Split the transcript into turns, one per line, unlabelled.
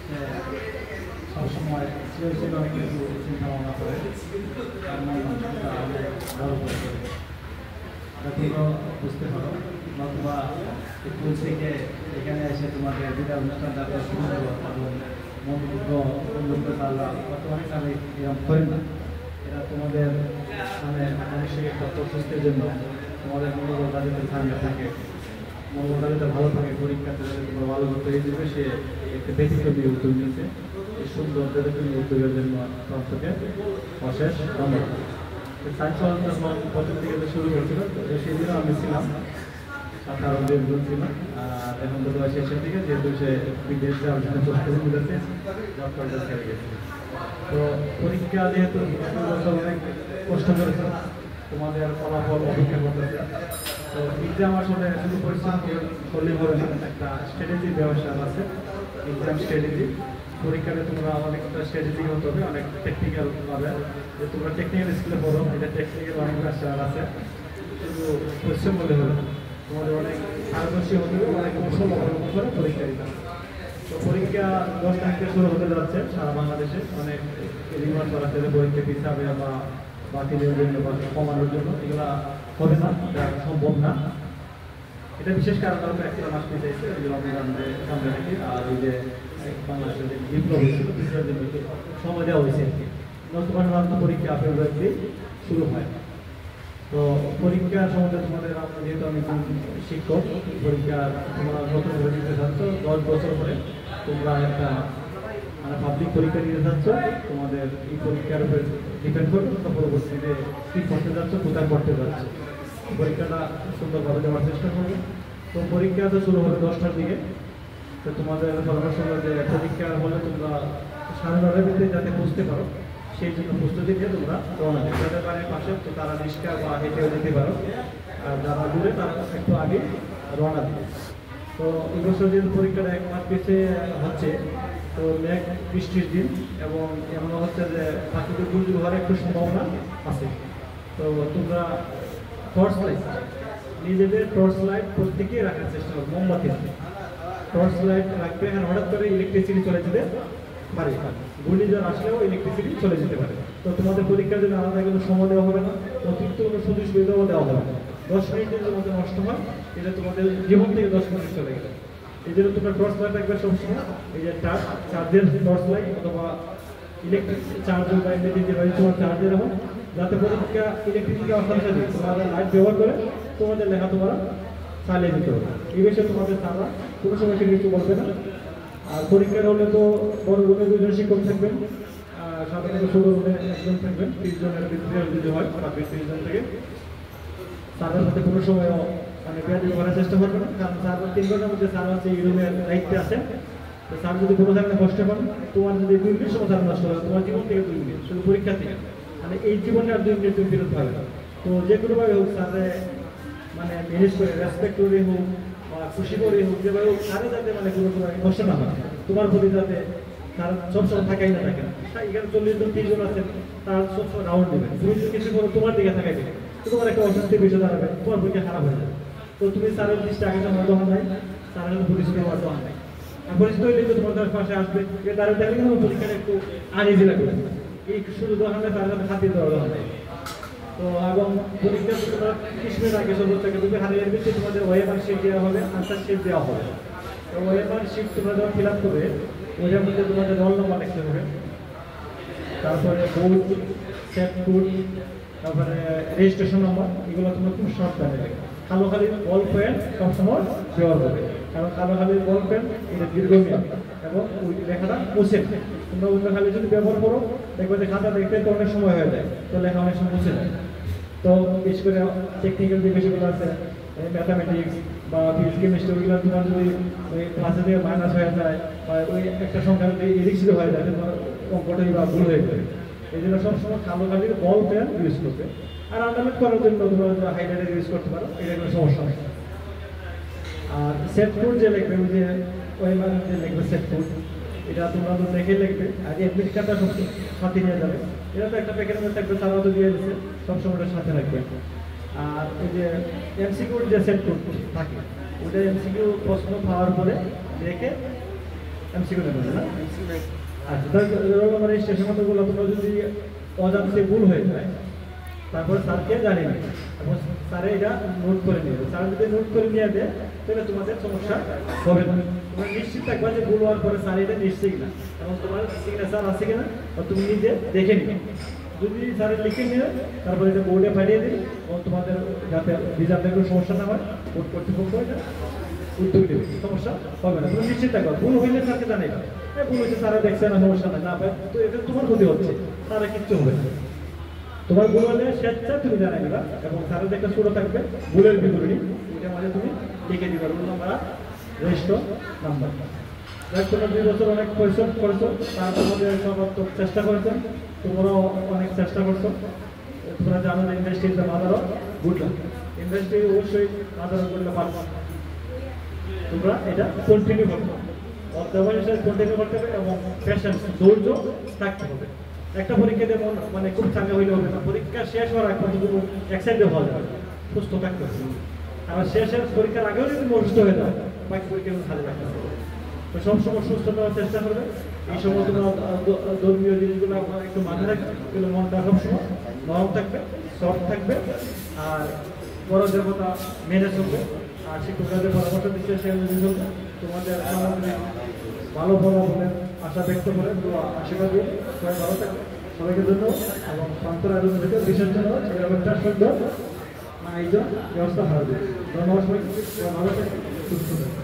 সে সবসময় সৃজনশীল অনেক কিছু চিন্তা ভাবনা করে তার মন মানসিকতা অনেক বড় করে তোলে। এটা তোমরা বুঝতে পারো, নতুবা স্কুল থেকে এখানে এসে তোমাদের বিদায় অনুষ্ঠানটা শুরু হলো এবং বন্ধুত্ব তারা অনেক আমি এরকম করি না। এরা তোমাদের মানে মানসিক একটা প্রশস্তির জন্য তোমাদের মনোবলটা যাতে ঠান্ডা থাকে, মনোবলটা যাতে ভালো থাকে, পরীক্ষাতে যাতে তোমরা ভালো করতে দিবে সে একটা ব্যতিক্রমী উদ্যোগ নিয়েছে। এই সুন্দর ব্যতিক্রমী উদ্যোগের জন্য সংস্থকে অশেষ ধন্যবাদ। সায়েন্স যখন প্রথম থেকে শুরু করেছিল সেদিনও আমি ছিলাম, সাথে আরও দুজন ছিল। আর এখন তো শেষের দিকে যেহেতু সে বিদেশ যাওয়ার জন্য প্রস্তুতি নিতেছে, ডক্টরটা ছেড়ে গেছে। তো পরীক্ষা যেহেতু অনেক কষ্ট করেছে, তোমাদের ফলাফল অপেক্ষা করতেছে। তো এক্সাম আসলে শুধু পরিশ্রম করলে হবে না, একটা স্ট্র্যাটেজি ব্যবস্থা আছে, এক্সাম স্ট্র্যাটেজি। পরীক্ষাতে তোমরা অনেকটা স্ট্র্যাটেজি হতে হবে, অনেক টেকনিক্যাল ভাবে। যে তোমরা টেকনিক্যাল স্কুলে পড়ো, এটা টেকনিক্যাল অনেক রাস্তার আছে, শুধু পরিশ্রম করলে হবে না, তোমাদের অনেক পারদর্শী হতে হবে, অনেক কৌশল অবলম্বন করে পরীক্ষা দিতে হবে। তো পরীক্ষা 10 তারিখ থেকে শুরু হতে যাচ্ছে সারা বাংলাদেশে। অনেক রিমান্ড করা হচ্ছে পরীক্ষা পিছাবে বা বাতিলের জন্য বা কমানোর জন্য, এগুলা হবে না, এটা সম্ভব না। এটা বিশেষ কারণ হলো একটা মাস নিতে চাইছে, ওই যে রমজান সামনে রাখি, আর ওই যে বাংলাদেশের যে বিপ্লব হয়েছিল বিপ্লবের জন্য সময় দেওয়া হয়েছে আর কি। নতুন পরীক্ষা ফেব্রুয়ারিতে শুরু হয়। তো পরীক্ষার সম্বন্ধে তোমাদের যেহেতু আমি শিক্ষক, পরীক্ষা তোমরা নতুন করে দিতে চাচ্ছ, 10 বছর পরে তোমরা একটা মানে পাবলিক পরীক্ষা দিতে চাচ্ছ। তোমাদের এই পরীক্ষার উপরে ডিপেন্ড করবে তোমরা পরবর্তীতে কী পড়তে যাচ্ছ, কোথায় পড়তে যাচ্ছ। পরীক্ষাটা সুন্দরভাবে দেওয়ার চেষ্টা করবে। তো পরীক্ষা তো শুরু হবে 10টার দিকে। তো তোমাদের পরামর্শ হলো যে পরীক্ষা হলে তোমরা 9:30টার ভিতরে যাতে বুঝতে পারো, সেই জন্য প্রস্তুতি নিয়ে তোমরা রওনা দেবে। যাদের বাড়ির পাশে তো তারা রিক্সা বা হেঁটেও যেতে পারো, আর যারা দূরে তারা একটু আগে রওনা দেবে। তো এই বছর যেহেতু পরীক্ষাটা 1 মাস পিছিয়ে হচ্ছে, তো মেঘ বৃষ্টির দিন এবং এমন হচ্ছে যে প্রাকৃতিক দুর্যোগ হওয়ার একটু সম্ভাবনা আছে। তো তোমরা টর্চ লাইট, নিজেদের টর্চ লাইট প্রত্যেকেই রাখার চেষ্টা করো, মোমবাতি টর্চ লাইট রাখবে। এখানে হঠাৎ করে ইলেকট্রিসিটি চলে যেতে পারে, ঘূর্ণিঝড় আসলেও ইলেকট্রিসিটি চলে যেতে পারে। তো তোমাদের পরীক্ষার জন্য আলাদা কোনো সময় দেওয়া হবে না, অতিরিক্ত কোনো সুযোগ সুবিধাও দেওয়া হবে না। 10 মিনিটের মধ্যে নষ্ট হয়, এটা তোমাদের জীবন থেকে 10 মিনিট চলে গেলে। এই জন্য তোমরা টর্চ লাইট রাখবে সবসময়। এই যে চার্জের টর্চ লাইট অথবা ইলেকট্রিক চার্জার বা এমনি ডিভাইস তোমার চার্জে রাখো, যাতে পরীক্ষা ইলেকট্রিসিটি অশান্তি নেই, তোমাদের লাইট ব্যবহার করে তোমাদের লেখা তোমরা চালিয়ে দিতে হবে। এই বিষয়ে তোমাদের তারা কোনো সময় কিছু বলবে না। আর পরীক্ষার হলে তো বড় রুমে 2 জন শিক্ষক থাকবেন, সাধারণত ছোট রুমে 1 জন থাকবেন। 30 জনের ভিতরে যদি হয় বা 30 জন থেকে তাদের সাথে কোনো সময় মানে বেয়াদবি করার চেষ্টা করবে না, কারণ স্যার 3 ঘন্টার মধ্যে স্যার হচ্ছে এই রুমের দায়িত্বে আছেন। তো স্যার যদি কোনো ধরনের কষ্ট পান, তোমার যদি 2 মিনিট সময় স্যার নষ্ট হয়, তোমার জীবন থেকে 2 মিনিট, শুধু পরীক্ষা থেকে, মানে এই জীবনে আর 2 মিনিট তুমি ফেরত পাবে না। তো যে কোনোভাবে হোক স্যারে মানে ম্যানেজ করে রেসপেক্ট করে হোক বা খুশি করে হোক, যেভাবে হোক স্যারে যাতে মানে কোনো কষ্ট না হয় তোমার প্রতি, যাতে তার সবসময় থাকাই না থাকে। এখানে 40 জন 30 জন আছেন, তার সবসময় রাউন্ড দেবে, তুমি যদি কিছু করো তোমার দিকে থাকাই দেবে, তোমার একটা অশান্তির বিষয় দাঁড়াবে, তোমার পরীক্ষা খারাপ হয়ে যাবে। তো তুমি স্যারের দৃষ্টি আগে তোমার দোকান নাই, স্যারের পরিচিত হওয়ার দোকান নাই, আর পরিচিত হইলে তো তোমার তার পাশে আসবে, এর দ্বারা দেখলে কিন্তু পরীক্ষাটা একটু আনইজি লাগবে। এই শুধু দোকান নেই, তার সাথে খাতির দেওয়ার দোকান নেই। তো এবং পরীক্ষা তোমরা 30 মিনিট আগে সর্বোচ্চ তুমি হারিয়ে ভিত্তিতে তোমাদের ওয়েবার শিট দেওয়া হবে, আনসার শিট দেওয়া হবে। তো ওয়েবার শিট তোমরা যখন ফিল আপ করবে, ওইটার মধ্যে তোমাদের রোল নম্বর লিখতে হবে, তারপরে বোর্ড, সেট কোড, তারপরে রেজিস্ট্রেশন নাম্বার, এগুলো তোমরা খুব শর্ট টাইমে লিখবে। কালো খালির বল পেন সবসময় ব্যবহার করবে, কারণ কালো খালির বল পেন এটা দীর্ঘমেয়াদ এবং ওই লেখাটা মুছে যায়। তোমরা অন্য খালি যদি ব্যবহার করো, দেখবে যে খাতা দেখতে তো অনেক সময় হয়ে যায়, তো লেখা অনেক সময় মুছে যায়। তো বিশেষ করে টেকনিক্যাল যে বিষয়গুলো আছে, ম্যাথামেটিক্স বা ফিজিক্স কেমিস্ট্রি, ওইগুলো তোমার যদি ওই ক্লাসে থেকে মাইনাস হয়ে যায় বা ওই একটা সংখ্যা যদি এদিক হয়ে যায়, তোমার অঙ্কটাই বা ভুল হয়ে যায়। এই জন্য সবসময় কালো খালির বল পেন ইউজ করবে। আর আন্ডারলাইন করার জন্য তোমরা হাইলাইটার ইউজ করতে পারো, এটা কোনো সমস্যা নেই। আর সেট কোড যে লিখবে, ওই যে ওয়েবার যে লিখবে সেট কোড, এটা তোমরা তো দেখে লিখবে। আর অ্যাডমিট কার্ডটা সব সাথে নিয়ে যাবে, এটা তো একটা প্যাকেটের মধ্যে থাকবে, তারাও তো দিয়ে দিচ্ছে, সবসময় ওটা সাথে রাখবে। আর ওই যে এমসিকিউর যে সেট কোড থাকে, ওটা এমসিকিউ প্রশ্ন পাওয়ার পরে দেখে এমসিকিউ নেবেন না? আচ্ছা, তাহলে মানে শেষের মতোগুলো তোমরা যদি অজান্তে ভুল হয়ে যায় তারপরে স্যারকে জানিয়ে নেবে এবং স্যারে এটা নোট করে নেবে। স্যার যদি নোট করে নিয়ে দেয় তাহলে তোমাদের সমস্যা হবে না। তোমরা নিশ্চিত থাকবা যে ভুল হওয়ার পরে স্যার এটা নিশ্চিত কিনা এবং তোমার সিগনেচার আছে কিনা তুমি নিজে দেখে নিবে। যদি স্যারে লিখে নিয়ে তারপরে এটা বোর্ডে পাঠিয়ে দিই এবং তোমাদের যাতে রেজাল্টের কোনো সমস্যা না হয় বোর্ড কর্তৃপক্ষ এটা উদ্যোগ দেবে, সমস্যা হবে না। তুমি নিশ্চিত থাকবা ভুল হইলে স্যারকে জানাইবা, ভুল হয়েছে স্যারা দেখছে না, সমস্যা নাই, না পায় তো এটা তোমার ক্ষতি হচ্ছে, স্যারা কিচ্ছু হবে না। তোমার ভুল হলে স্বেচ্ছা তুমি জানাই দিবা এবং স্যারের একটা ছোট থাকবে ভুলের বিবরণী, ওইটার মাঝে তুমি লিখে দিবা রোল নাম্বার রেজিস্টার নাম্বার। যাই তোমরা 2 বছর অনেক পরিশ্রম করেছো, তার তোমাদের সর্বাত্মক চেষ্টা করেছেন, তোমরাও অনেক চেষ্টা করছো। তোমরা জানো যে industry is the mother of good luck, industry অবশ্যই মাদার অফ গুড লাক পারবে। তোমরা এটা কন্টিনিউ করতে হবে, অধ্যবসায় হিসেবে কন্টিনিউ করতে হবে এবং পেশেন্স ধৈর্য থাকতে হবে। একটা পরীক্ষা যেমন মানে খুব চাঙ্গা হইলে হবে না, পরীক্ষা শেষ হওয়ার আগ পর্যন্ত কোনো এক্সাইটেড হওয়া যাবে, সুস্থ থাকতে হবে। আবার শেষের পরীক্ষার আগেও যদি অসুস্থ হয়ে যায় বাকি পরীক্ষা খালি রাখতে হবে। তো সবসময় সুস্থ নেওয়ার চেষ্টা করবে। এই সময় তোমার ধর্মীয় জিনিসগুলো একটু মাথায় রাখবে, কিন্তু মনটা সবসময় নরম থাকবে, সফট থাকবে আর বড়দের কথা মেনে চলবে। আর শিক্ষকরা যে পরামর্শ দিচ্ছে সে অনুযায়ী চলবে। তোমাদের ভালো ফলাফলের আশা ব্যক্ত করে আশীর্বাদ দিয়ে সবাই ভালো থাকবে। সবাইকে ধন্যবাদ এবং প্রান্তর আয়োজন থেকে বিশেষ ধন্যবাদ। সেটা সুন্দর আয়োজন ব্যবস্থা ভালো। ধন্যবাদ সবাইকে, ভালো থাকবে, সুস্থ থাকবে।